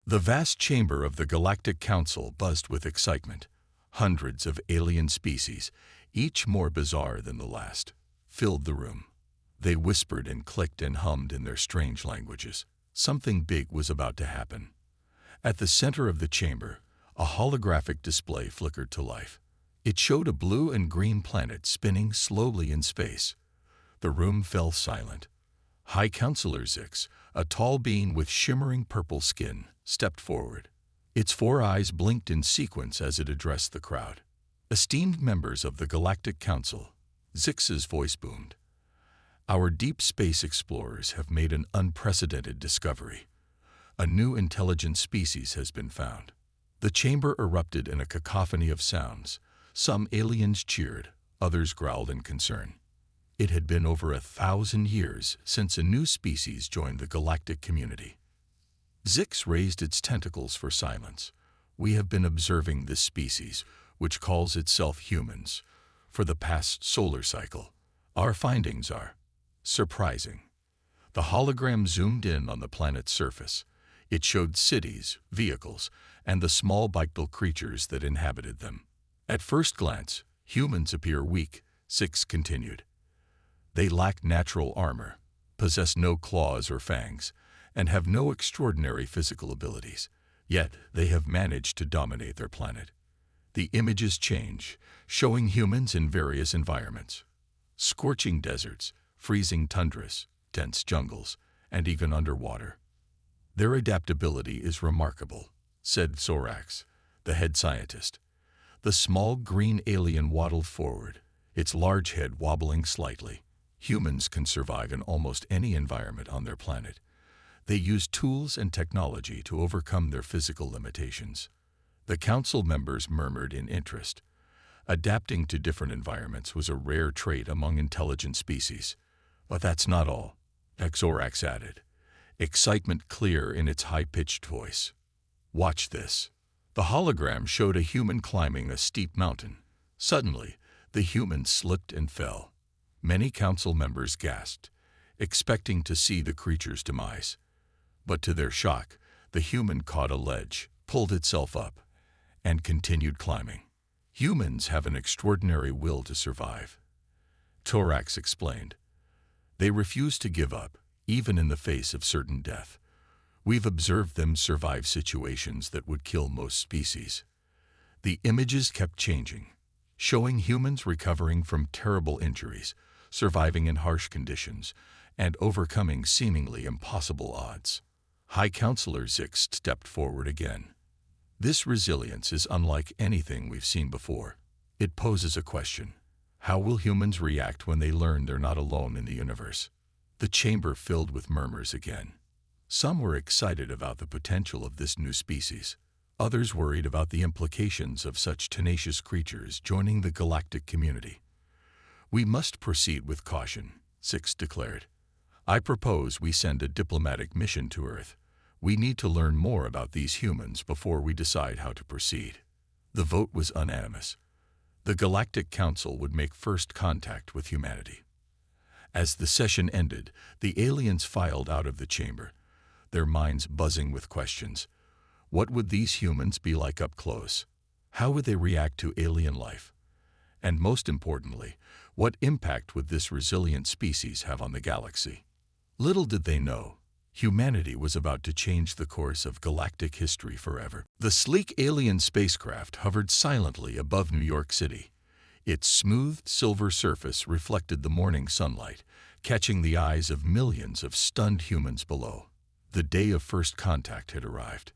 The vast chamber of the Galactic Council buzzed with excitement. Hundreds of alien species, each more bizarre than the last, filled the room. They whispered and clicked and hummed in their strange languages. Something big was about to happen. At the center of the chamber, a holographic display flickered to life. It showed a blue and green planet spinning slowly in space. The room fell silent. High Counselor Zix, a tall being with shimmering purple skin, stepped forward. Its 4 eyes blinked in sequence as it addressed the crowd. Esteemed members of the Galactic Council, Zix's voice boomed. Our deep space explorers have made an unprecedented discovery. A new intelligent species has been found. The chamber erupted in a cacophony of sounds. Some aliens cheered, others growled in concern. It had been over 1,000 years since a new species joined the galactic community. Zix raised its tentacles for silence. We have been observing this species, which calls itself humans, for the past solar cycle. Our findings are surprising. The hologram zoomed in on the planet's surface. It showed cities, vehicles, and the small bipedal creatures that inhabited them. At first glance, humans appear weak, Zix continued. They lack natural armor, possess no claws or fangs, and have no extraordinary physical abilities. Yet they have managed to dominate their planet. The images change, showing humans in various environments. Scorching deserts, freezing tundras, dense jungles, and even underwater. Their adaptability is remarkable, said Zorax, the head scientist. The small green alien waddled forward, its large head wobbling slightly. Humans can survive in almost any environment on their planet. They use tools and technology to overcome their physical limitations. The council members murmured in interest. Adapting to different environments was a rare trait among intelligent species. But that's not all, Zorax added, excitement clear in its high-pitched voice. Watch this. The hologram showed a human climbing a steep mountain. Suddenly, the human slipped and fell. Many council members gasped, expecting to see the creature's demise. But to their shock, the human caught a ledge, pulled itself up, and continued climbing. Humans have an extraordinary will to survive, Zorax explained. They refuse to give up, even in the face of certain death. We've observed them survive situations that would kill most species. The images kept changing, showing humans recovering from terrible injuries, surviving in harsh conditions, and overcoming seemingly impossible odds. High Counselor Zix stepped forward again. This resilience is unlike anything we've seen before. It poses a question. How will humans react when they learn they're not alone in the universe? The chamber filled with murmurs again. Some were excited about the potential of this new species. Others worried about the implications of such tenacious creatures joining the galactic community. We must proceed with caution, Zix declared. I propose we send a diplomatic mission to Earth. We need to learn more about these humans before we decide how to proceed. The vote was unanimous. The Galactic Council would make first contact with humanity. As the session ended, the aliens filed out of the chamber, their minds buzzing with questions. What would these humans be like up close? How would they react to alien life? And most importantly, what impact would this resilient species have on the galaxy? Little did they know, humanity was about to change the course of galactic history forever. The sleek alien spacecraft hovered silently above New York City. Its smooth silver surface reflected the morning sunlight, catching the eyes of millions of stunned humans below. The day of first contact had arrived.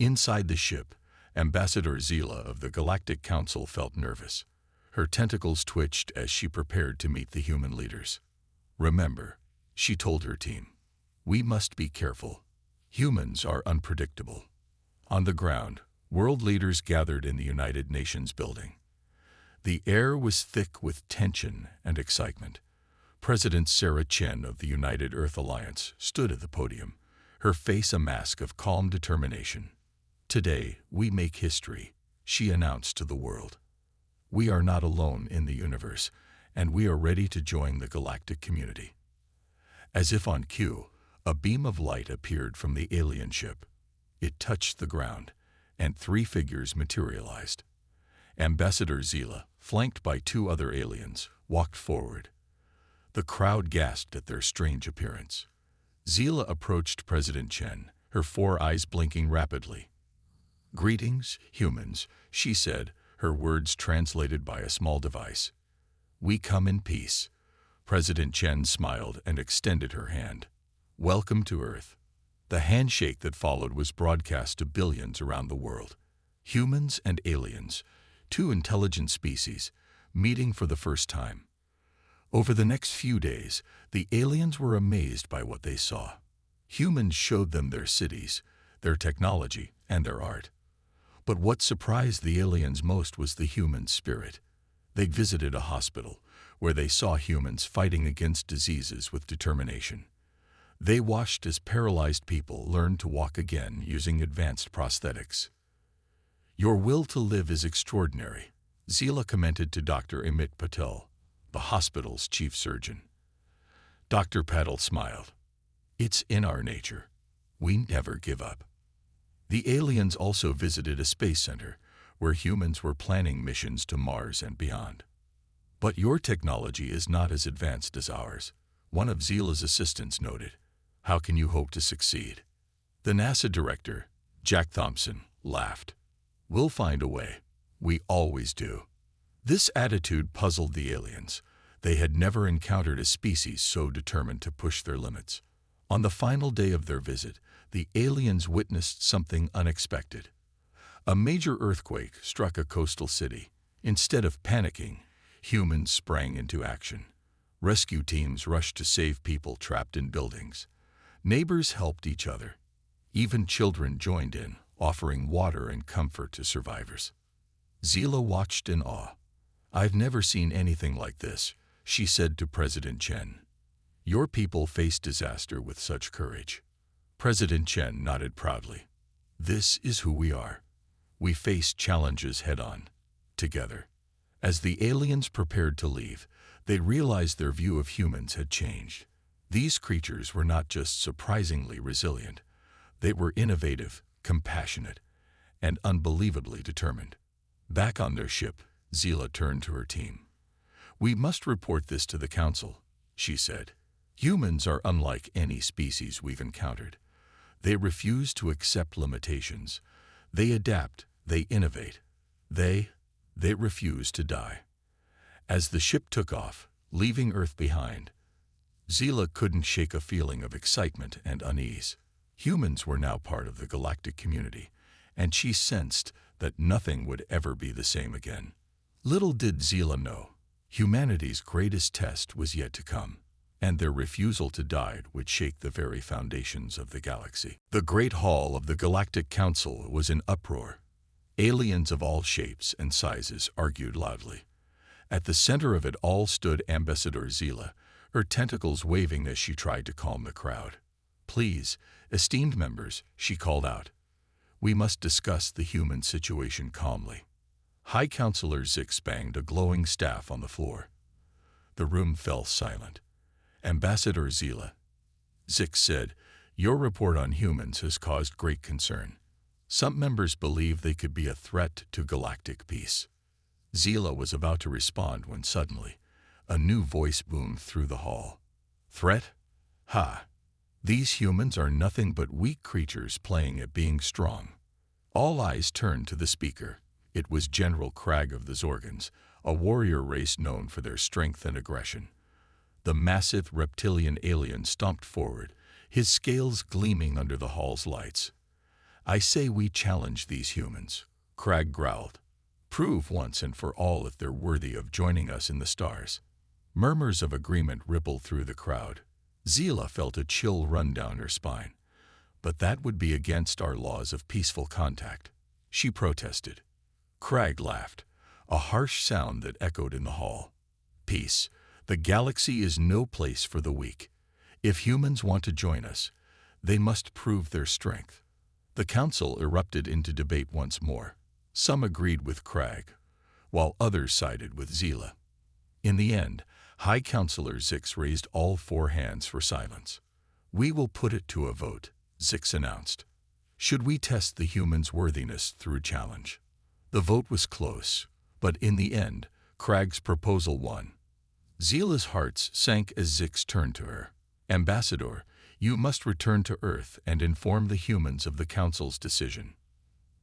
Inside the ship, Ambassador Zila of the Galactic Council felt nervous. Her tentacles twitched as she prepared to meet the human leaders. Remember, she told her team, we must be careful. Humans are unpredictable. On the ground, world leaders gathered in the United Nations building. The air was thick with tension and excitement. President Sarah Chen of the United Earth Alliance stood at the podium, her face a mask of calm determination. Today, we make history, she announced to the world. We are not alone in the universe, and we are ready to join the galactic community. As if on cue, a beam of light appeared from the alien ship. It touched the ground, and 3 figures materialized. Ambassador Zila, flanked by 2 other aliens, walked forward. The crowd gasped at their strange appearance. Zila approached President Chen, her 4 eyes blinking rapidly. "Greetings, humans," she said, her words translated by a small device. "We come in peace." President Chen smiled and extended her hand. "Welcome to Earth." The handshake that followed was broadcast to billions around the world. Humans and aliens, 2 intelligent species, meeting for the first time. Over the next few days, the aliens were amazed by what they saw. Humans showed them their cities, their technology, and their art. But what surprised the aliens most was the human spirit. They visited a hospital, where they saw humans fighting against diseases with determination. They watched as paralyzed people learned to walk again using advanced prosthetics. "Your will to live is extraordinary," Zila commented to Dr. Amit Patel, the hospital's chief surgeon. Dr. Patel smiled. "It's in our nature. We never give up." The aliens also visited a space center, where humans were planning missions to Mars and beyond. "But your technology is not as advanced as ours," one of Zila's assistants noted. "How can you hope to succeed?" The NASA director, Jack Thompson, laughed. "We'll find a way. We always do." This attitude puzzled the aliens. They had never encountered a species so determined to push their limits. On the final day of their visit, the aliens witnessed something unexpected. A major earthquake struck a coastal city. Instead of panicking, humans sprang into action. Rescue teams rushed to save people trapped in buildings. Neighbors helped each other. Even children joined in, offering water and comfort to survivors. Zila watched in awe. "I've never seen anything like this," she said to President Chen. "Your people faced disaster with such courage." President Chen nodded proudly. "This is who we are. We face challenges head-on, together." As the aliens prepared to leave, they realized their view of humans had changed. These creatures were not just surprisingly resilient. They were innovative, compassionate, and unbelievably determined. Back on their ship, Zila turned to her team. "We must report this to the Council," she said. "Humans are unlike any species we've encountered. They refuse to accept limitations. They adapt, they innovate. They refuse to die." As the ship took off, leaving Earth behind, Zila couldn't shake a feeling of excitement and unease. Humans were now part of the galactic community, and she sensed that nothing would ever be the same again. Little did Zila know, humanity's greatest test was yet to come, and their refusal to die would shake the very foundations of the galaxy. The Great Hall of the Galactic Council was in uproar. Aliens of all shapes and sizes argued loudly. At the center of it all stood Ambassador Zila, her tentacles waving as she tried to calm the crowd. "Please, esteemed members," she called out. "We must discuss the human situation calmly." High Counselor Zix banged a glowing staff on the floor. The room fell silent. "Ambassador Zila," Zix said, "your report on humans has caused great concern. Some members believe they could be a threat to galactic peace." Zila was about to respond when suddenly, a new voice boomed through the hall. "Threat? Ha! These humans are nothing but weak creatures playing at being strong." All eyes turned to the speaker. It was General Crag of the Zorgans, a warrior race known for their strength and aggression. The massive reptilian alien stomped forward, his scales gleaming under the hall's lights. "I say we challenge these humans," Crag growled. "Prove once and for all if they're worthy of joining us in the stars." Murmurs of agreement rippled through the crowd. Zila felt a chill run down her spine. "But that would be against our laws of peaceful contact," she protested. Crag laughed, a harsh sound that echoed in the hall. "Peace. The galaxy is no place for the weak. If humans want to join us, they must prove their strength." The council erupted into debate once more. Some agreed with Crag, while others sided with Zila. In the end, High Counselor Zix raised all 4 hands for silence. "We will put it to a vote," Zix announced. Should we test the humans' worthiness through challenge? The vote was close, but in the end, Craig's proposal won. Zila's heart sank as Zix turned to her. Ambassador, you must return to Earth and inform the humans of the Council's decision.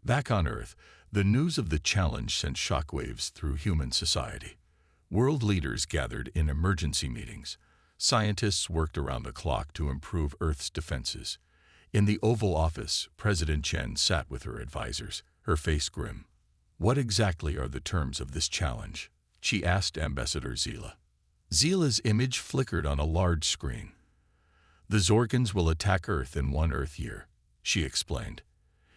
Back on Earth, the news of the challenge sent shockwaves through human society. World leaders gathered in emergency meetings. Scientists worked around the clock to improve Earth's defenses. In the Oval Office, President Chen sat with her advisors, her face grim. What exactly are the terms of this challenge? She asked Ambassador Zila. Zila's image flickered on a large screen. The Zorgans will attack Earth in 1 Earth year, she explained.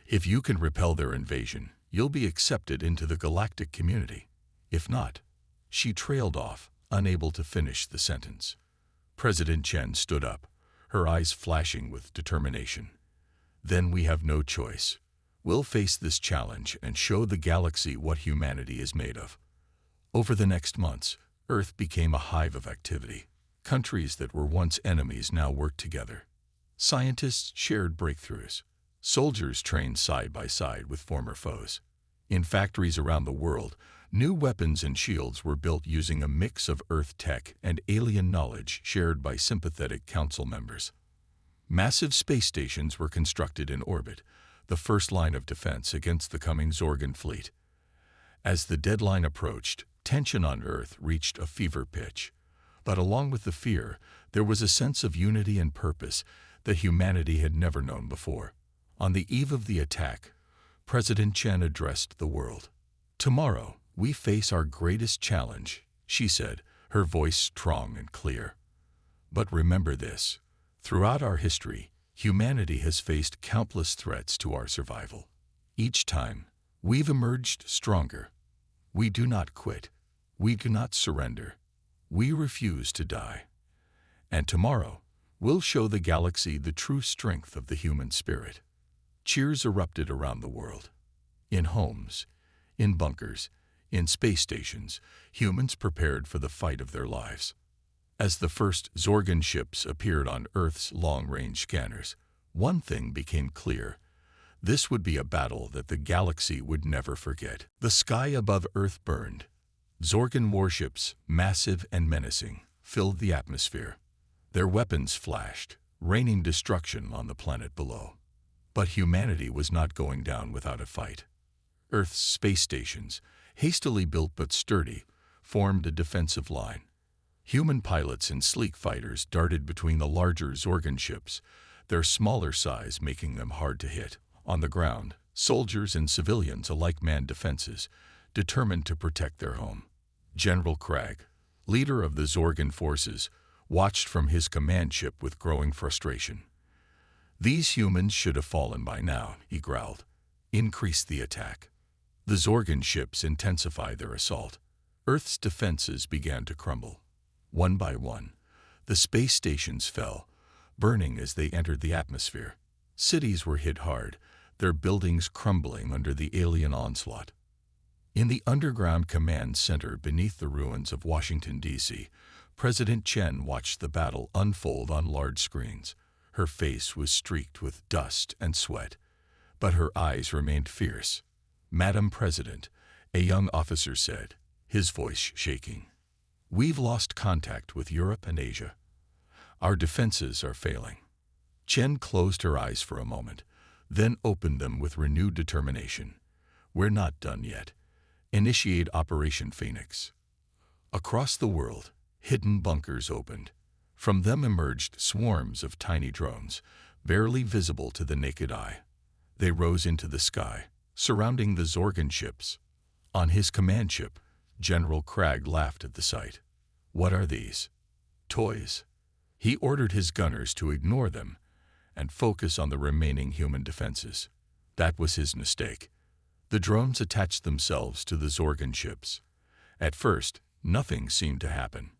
If you can repel their invasion, you'll be accepted into the Galactic community. If not, she trailed off, unable to finish the sentence. President Chen stood up, her eyes flashing with determination. Then we have no choice. We'll face this challenge and show the galaxy what humanity is made of. Over the next months, Earth became a hive of activity. Countries that were once enemies now worked together. Scientists shared breakthroughs. Soldiers trained side by side with former foes. In factories around the world, new weapons and shields were built using a mix of Earth tech and alien knowledge shared by sympathetic council members. Massive space stations were constructed in orbit, the first line of defense against the coming Zorgan fleet. As the deadline approached, tension on Earth reached a fever pitch. But along with the fear, there was a sense of unity and purpose that humanity had never known before. On the eve of the attack, President Chen addressed the world. Tomorrow, we face our greatest challenge, she said, her voice strong and clear. But remember this, throughout our history, humanity has faced countless threats to our survival. Each time, we've emerged stronger. We do not quit. We do not surrender. We refuse to die. And tomorrow, we'll show the galaxy the true strength of the human spirit. Cheers erupted around the world. In homes, in bunkers, in space stations, humans prepared for the fight of their lives. As the first Zorgan ships appeared on Earth's long-range scanners, one thing became clear. This would be a battle that the galaxy would never forget. The sky above Earth burned. Zorgan warships, massive and menacing, filled the atmosphere. Their weapons flashed, raining destruction on the planet below. But humanity was not going down without a fight. Earth's space stations, hastily built but sturdy, formed a defensive line. Human pilots and sleek fighters darted between the larger Zorgan ships, their smaller size making them hard to hit. On the ground, soldiers and civilians alike manned defenses, determined to protect their home. General Craig, leader of the Zorgan forces, watched from his command ship with growing frustration. These humans should have fallen by now, he growled. Increase the attack. The Zorgan ships intensified their assault. Earth's defenses began to crumble. One by one, the space stations fell, burning as they entered the atmosphere. Cities were hit hard, their buildings crumbling under the alien onslaught. In the underground command center beneath the ruins of Washington, D.C., President Chen watched the battle unfold on large screens. Her face was streaked with dust and sweat, but her eyes remained fierce. Madam President, a young officer said, his voice shaking. We've lost contact with Europe and Asia. Our defenses are failing. Chen closed her eyes for a moment, then opened them with renewed determination. We're not done yet. Initiate Operation Phoenix. Across the world, hidden bunkers opened. From them emerged swarms of tiny drones, barely visible to the naked eye. They rose into the sky, surrounding the Zorgan ships. On his command ship, General Craig laughed at the sight. What are these? Toys. He ordered his gunners to ignore them and focus on the remaining human defenses. That was his mistake. The drones attached themselves to the Zorgan ships. At first, nothing seemed to happen.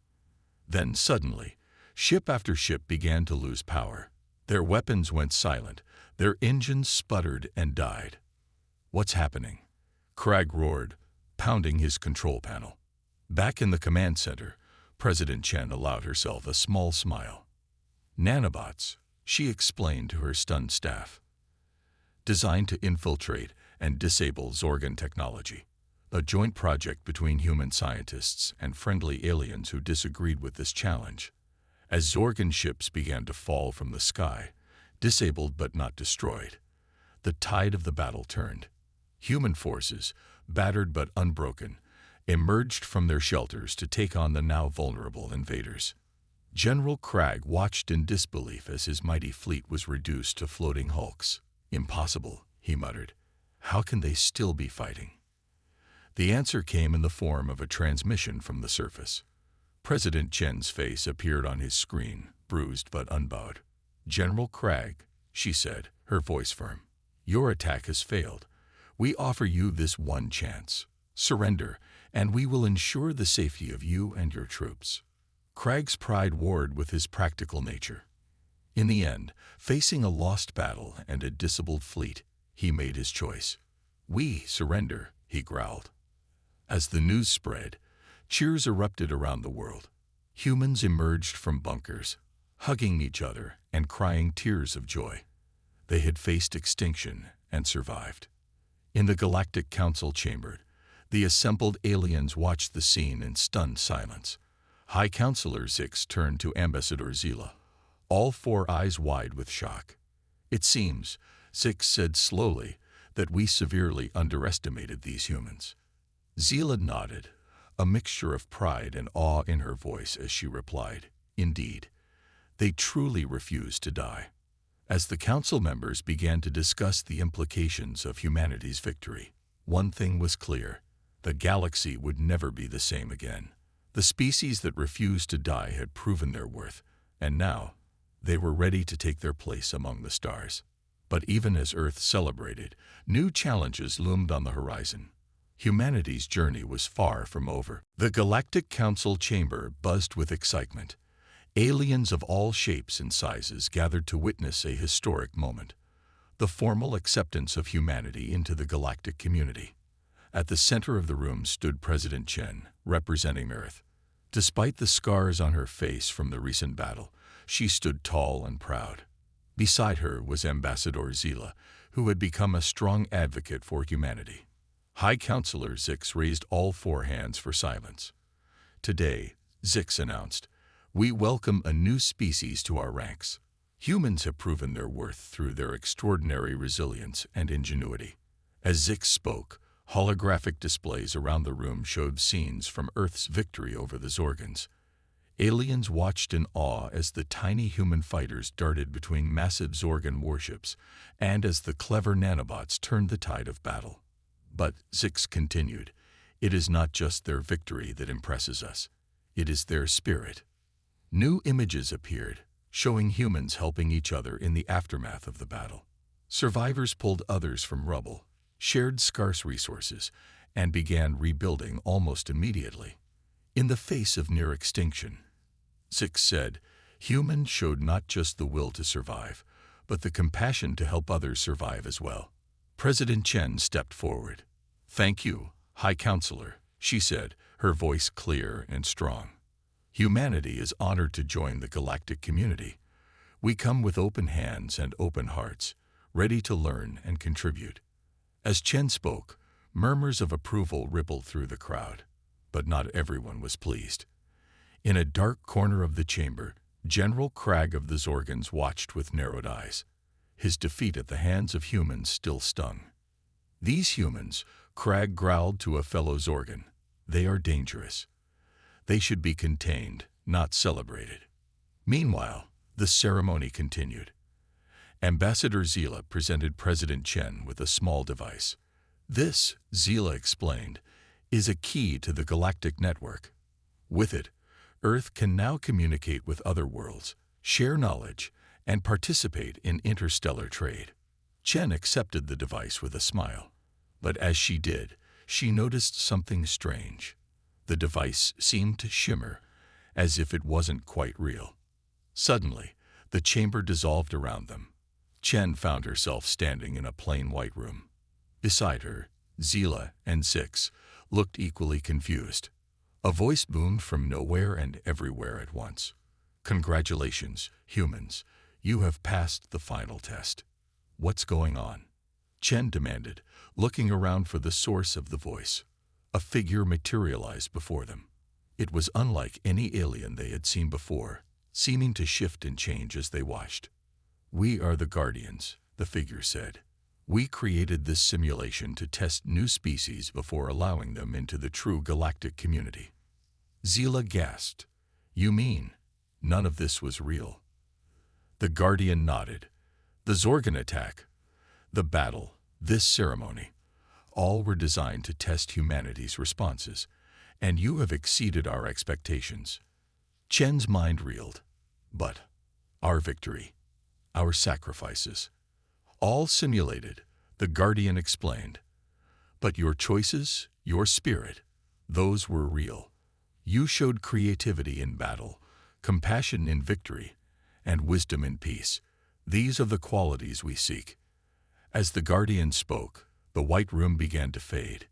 Then suddenly, ship after ship began to lose power. Their weapons went silent, their engines sputtered and died. What's happening? Craig roared, pounding his control panel. Back in the command center, President Chen allowed herself a small smile. Nanobots, she explained to her stunned staff. designed to infiltrate and disable Zorgan technology, a joint project between human scientists and friendly aliens who disagreed with this challenge. As Zorgan ships began to fall from the sky, disabled but not destroyed, the tide of the battle turned. Human forces, battered but unbroken, emerged from their shelters to take on the now vulnerable invaders. General Cragg watched in disbelief as his mighty fleet was reduced to floating hulks. "Impossible," he muttered. "How can they still be fighting?" The answer came in the form of a transmission from the surface. President Chen's face appeared on his screen, bruised but unbowed. "General Cragg," she said, her voice firm, "your attack has failed. We offer you this one chance. Surrender, and we will ensure the safety of you and your troops." Cragg's pride warred with his practical nature. In the end, facing a lost battle and a disabled fleet, he made his choice. "We surrender," he growled. As the news spread, cheers erupted around the world. Humans emerged from bunkers, hugging each other and crying tears of joy. They had faced extinction and survived. In the Galactic Council chamber, the assembled aliens watched the scene in stunned silence. High Counselor Zix turned to Ambassador Zila, all four eyes wide with shock. "It seems," Zix said slowly, "that we severely underestimated these humans." Zila nodded, a mixture of pride and awe in her voice as she replied, "Indeed, they truly refused to die." As the council members began to discuss the implications of humanity's victory, one thing was clear: the galaxy would never be the same again. The species that refused to die had proven their worth, and now they were ready to take their place among the stars. But even as Earth celebrated, new challenges loomed on the horizon. Humanity's journey was far from over. The Galactic Council chamber buzzed with excitement. Aliens of all shapes and sizes gathered to witness a historic moment: the formal acceptance of humanity into the galactic community. At the center of the room stood President Chen, representing Earth. Despite the scars on her face from the recent battle, she stood tall and proud. Beside her was Ambassador Zila, who had become a strong advocate for humanity. High Counselor Zix raised all four hands for silence. "Today," Zix announced, "we welcome a new species to our ranks. Humans have proven their worth through their extraordinary resilience and ingenuity." As Zix spoke, holographic displays around the room showed scenes from Earth's victory over the Zorgans. Aliens watched in awe as the tiny human fighters darted between massive Zorgan warships and as the clever nanobots turned the tide of battle. But, Zix continued, "it is not just their victory that impresses us. It is their spirit." New images appeared, showing humans helping each other in the aftermath of the battle. Survivors pulled others from rubble, shared scarce resources, and began rebuilding almost immediately. In the face of near extinction, Zix said, humans showed not just the will to survive, but the compassion to help others survive as well. President Chen stepped forward. "Thank you, High Counselor," she said, her voice clear and strong. "Humanity is honored to join the galactic community. We come with open hands and open hearts, ready to learn and contribute." As Chen spoke, murmurs of approval rippled through the crowd, but not everyone was pleased. In a dark corner of the chamber, General Cragg of the Zorgans watched with narrowed eyes. His defeat at the hands of humans still stung. "These humans," Cragg growled to a fellow Zorgan, "they are dangerous. They should be contained, not celebrated." Meanwhile, the ceremony continued. Ambassador Zila presented President Chen with a small device. "This," Zila explained, "is a key to the galactic network. With it, Earth can now communicate with other worlds, share knowledge, and participate in interstellar trade." Chen accepted the device with a smile. But as she did, she noticed something strange. The device seemed to shimmer, as if it wasn't quite real. Suddenly, the chamber dissolved around them. Chen found herself standing in a plain white room. Beside her, Zila and Zix looked equally confused. A voice boomed from nowhere and everywhere at once. "Congratulations, humans. You have passed the final test." "What's going on?" Chen demanded, looking around for the source of the voice. A figure materialized before them. It was unlike any alien they had seen before, seeming to shift and change as they watched. "We are the Guardians," the figure said. "We created this simulation to test new species before allowing them into the true galactic community." Zila gasped. "You mean none of this was real?" The Guardian nodded. "The Zorgon attack, the battle, this ceremony, all were designed to test humanity's responses, and you have exceeded our expectations." Chen's mind reeled. "But our victory, our sacrifices, all simulated," the Guardian explained. "But your choices, your spirit, those were real. You showed creativity in battle, compassion in victory, and wisdom in peace. These are the qualities we seek." As the Guardian spoke, the white room began to fade.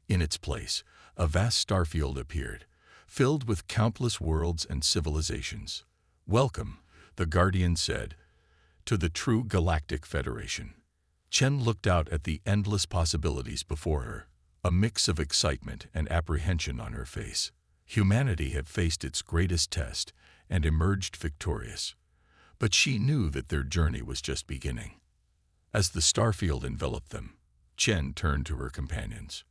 In its place, a vast starfield appeared, filled with countless worlds and civilizations. "Welcome," the Guardian said, "to the true Galactic Federation." Chen looked out at the endless possibilities before her, a mix of excitement and apprehension on her face. Humanity had faced its greatest test and emerged victorious, but she knew that their journey was just beginning. As the starfield enveloped them, Chen turned to her companions.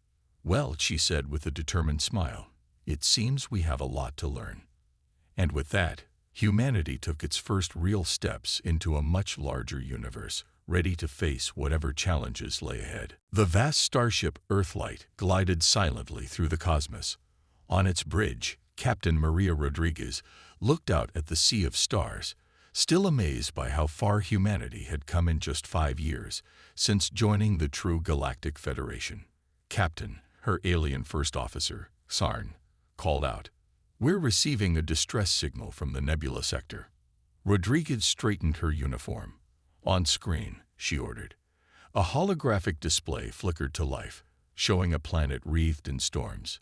"Well," she said with a determined smile, "it seems we have a lot to learn." And with that, humanity took its first real steps into a much larger universe, ready to face whatever challenges lay ahead. The vast starship Earthlight glided silently through the cosmos. On its bridge, Captain Maria Rodriguez looked out at the sea of stars, still amazed by how far humanity had come in just 5 years since joining the true Galactic Federation. "Captain," her alien first officer, Sarn, called out, "we're receiving a distress signal from the Nebula sector." Rodriguez straightened her uniform. "On screen," she ordered. A holographic display flickered to life, showing a planet wreathed in storms.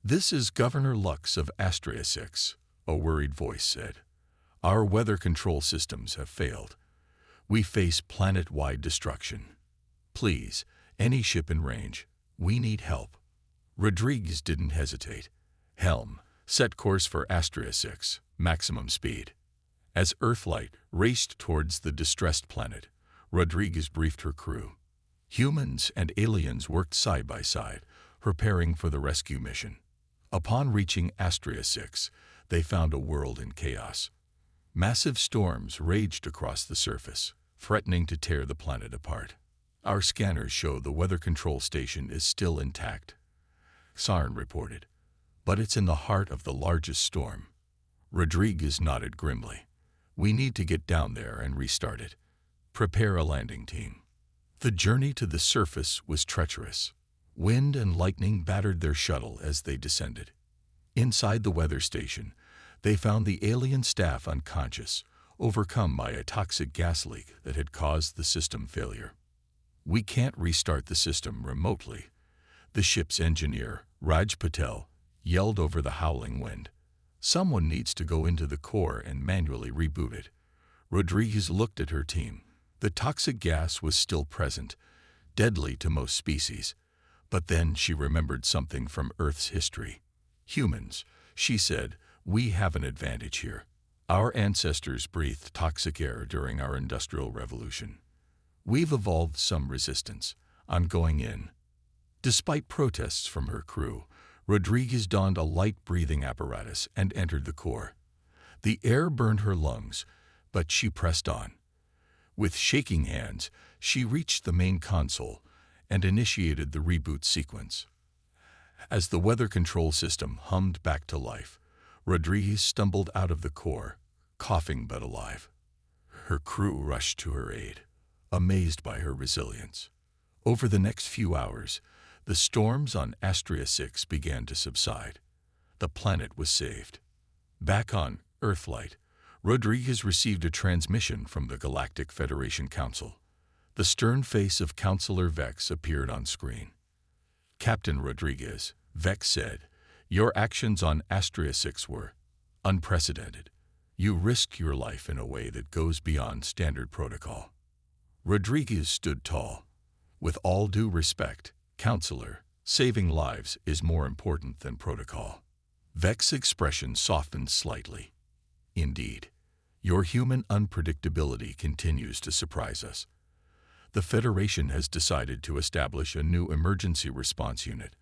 "This is Governor Lux of Astrea 6, a worried voice said. "Our weather control systems have failed. We face planet-wide destruction. Please, any ship in range, we need help." Rodriguez didn't hesitate. "Helm, set course for Astrea 6, maximum speed." As Earthlight raced towards the distressed planet, Rodriguez briefed her crew. Humans and aliens worked side by side, preparing for the rescue mission. Upon reaching Astrea 6, they found a world in chaos. Massive storms raged across the surface, threatening to tear the planet apart. "Our scanners show the weather control station is still intact," Sarn reported, "but it's in the heart of the largest storm." Rodriguez nodded grimly. "We need to get down there and restart it. Prepare a landing team." The journey to the surface was treacherous. Wind and lightning battered their shuttle as they descended. Inside the weather station, they found the alien staff unconscious, overcome by a toxic gas leak that had caused the system failure. "We can't restart the system remotely," the ship's engineer, Raj Patel, yelled over the howling wind. "Someone needs to go into the core and manually reboot it." Rodriguez looked at her team. The toxic gas was still present, deadly to most species. But then she remembered something from Earth's history. "Humans," she said, "we have an advantage here. Our ancestors breathed toxic air during our Industrial Revolution. We've evolved some resistance. I'm going in." Despite protests from her crew, Rodriguez donned a light breathing apparatus and entered the core. The air burned her lungs, but she pressed on. With shaking hands, she reached the main console and initiated the reboot sequence. As the weather control system hummed back to life, Rodriguez stumbled out of the core, coughing but alive. Her crew rushed to her aid, amazed by her resilience. Over the next few hours, the storms on Astrea 6 began to subside. The planet was saved. Back on Earthlight, Rodriguez received a transmission from the Galactic Federation Council. The stern face of Counselor Vex appeared on screen. "Captain Rodriguez," Vex said, "your actions on Astrea 6 were unprecedented. You risked your life in a way that goes beyond standard protocol." Rodriguez stood tall. With all due respect, Counselor, saving lives is more important than protocol. Vex's expression softened slightly. Indeed, your human unpredictability continues to surprise us. The Federation has decided to establish a new emergency response unit,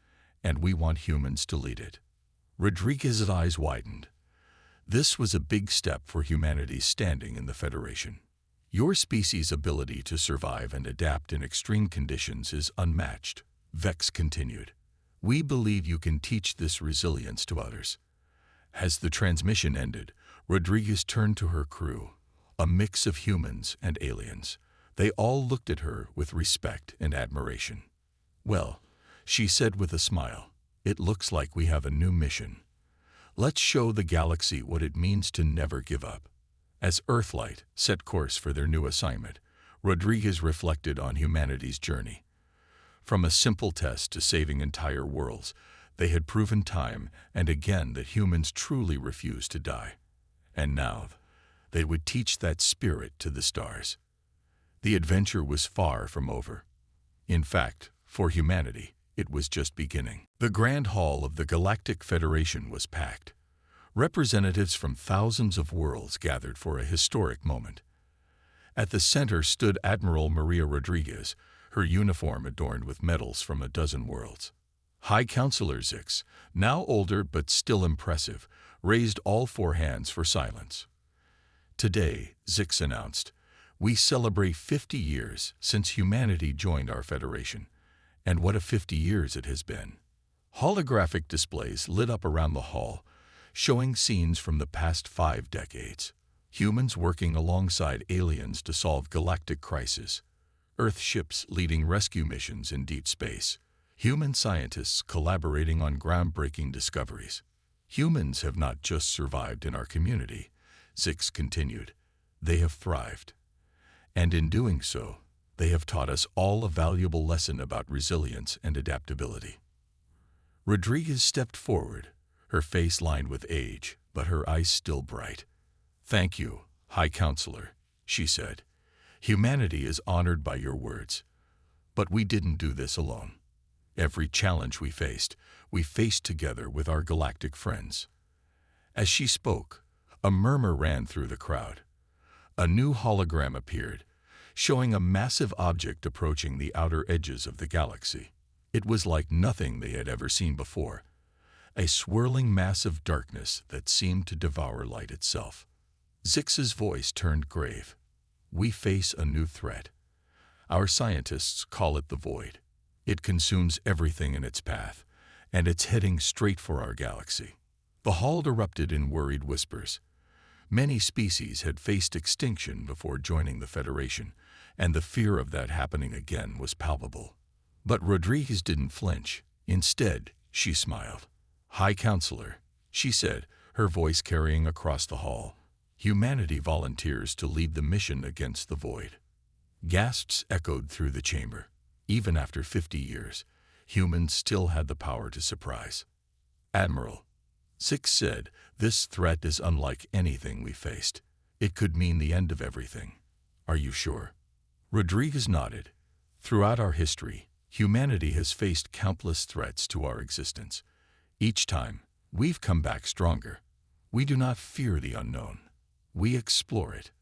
and we want humans to lead it. Rodriguez's eyes widened. This was a big step for humanity's standing in the Federation. Your species' ability to survive and adapt in extreme conditions is unmatched, Vex continued. We believe you can teach this resilience to others. As the transmission ended, Rodriguez turned to her crew, a mix of humans and aliens. They all looked at her with respect and admiration. Well, she said with a smile, it looks like we have a new mission. Let's show the galaxy what it means to never give up. As Earthlight set course for their new assignment, Rodriguez reflected on humanity's journey. From a simple test to saving entire worlds, they had proven time and again that humans truly refuse to die. And now, they would teach that spirit to the stars. The adventure was far from over. In fact, for humanity, it was just beginning. The Grand Hall of the Galactic Federation was packed. Representatives from thousands of worlds gathered for a historic moment. At the center stood Admiral Maria Rodriguez, her uniform adorned with medals from a dozen worlds. High Counselor Zix, now older but still impressive, raised all four hands for silence. Today, Zix announced, we celebrate 50 years since humanity joined our Federation. And what a 50 years it has been. Holographic displays lit up around the hall, showing scenes from the past 5 decades. Humans working alongside aliens to solve galactic crises. Earth ships leading rescue missions in deep space. Human scientists collaborating on groundbreaking discoveries. Humans have not just survived in our community, Zix continued. They have thrived. And in doing so, they have taught us all a valuable lesson about resilience and adaptability. Rodriguez stepped forward, her face lined with age, but her eyes still bright. Thank you, High Counselor, she said. Humanity is honored by your words. But we didn't do this alone. Every challenge we faced together with our galactic friends. As she spoke, a murmur ran through the crowd. A new hologram appeared, showing a massive object approaching the outer edges of the galaxy. It was like nothing they had ever seen before, a swirling mass of darkness that seemed to devour light itself. Zix's voice turned grave. We face a new threat. Our scientists call it the Void. It consumes everything in its path, and it's heading straight for our galaxy. The hall erupted in worried whispers. Many species had faced extinction before joining the Federation, and the fear of that happening again was palpable. But Rodriguez didn't flinch. Instead, she smiled. High Counselor, she said, her voice carrying across the hall. Humanity volunteers to lead the mission against the Void. Gasps echoed through the chamber. Even after 50 years, humans still had the power to surprise. Admiral, Zix said, this threat is unlike anything we faced. It could mean the end of everything. Are you sure? Rodriguez nodded. Throughout our history, humanity has faced countless threats to our existence. Each time, we've come back stronger. We do not fear the unknown. We explore it.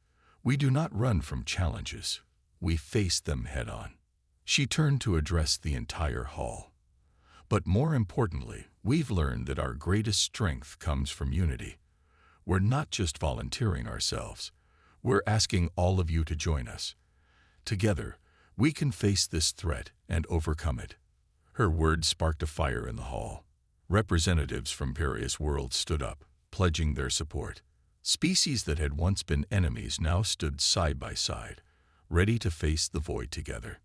We do not run from challenges. We face them head-on. She turned to address the entire hall. But more importantly, we've learned that our greatest strength comes from unity. We're not just volunteering ourselves. We're asking all of you to join us. Together, we can face this threat and overcome it. Her words sparked a fire in the hall. Representatives from various worlds stood up, pledging their support. Species that had once been enemies now stood side by side, ready to face the Void together.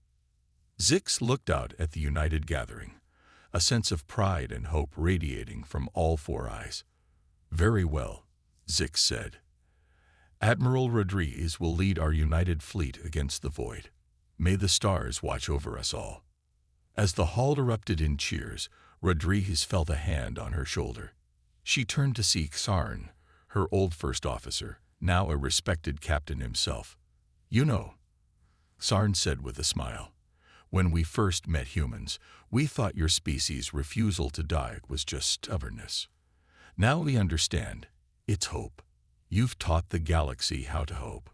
Zix looked out at the united gathering, a sense of pride and hope radiating from all four eyes. Very well, Zix said. Admiral Rodriguez will lead our united fleet against the Void. May the stars watch over us all. As the hall erupted in cheers, Rodriguez felt a hand on her shoulder. She turned to see Xarn, her old first officer, now a respected captain himself. You know, Xarn said with a smile, When we first met humans, we thought your species' refusal to die was just stubbornness. Now we understand. It's hope. You've taught the galaxy how to hope."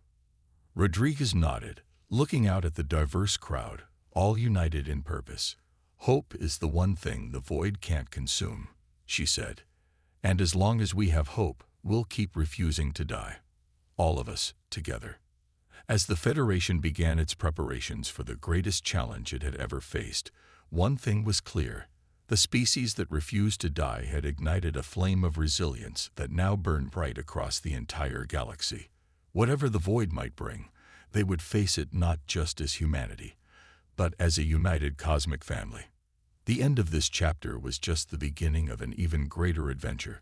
Rodriguez nodded, looking out at the diverse crowd, all united in purpose. "Hope is the one thing the void can't consume," she said. "And as long as we have hope, we'll keep refusing to die. All of us, together." As the Federation began its preparations for the greatest challenge it had ever faced, one thing was clear. The species that refused to die had ignited a flame of resilience that now burned bright across the entire galaxy. Whatever the void might bring, they would face it not just as humanity, but as a united cosmic family. The end of this chapter was just the beginning of an even greater adventure.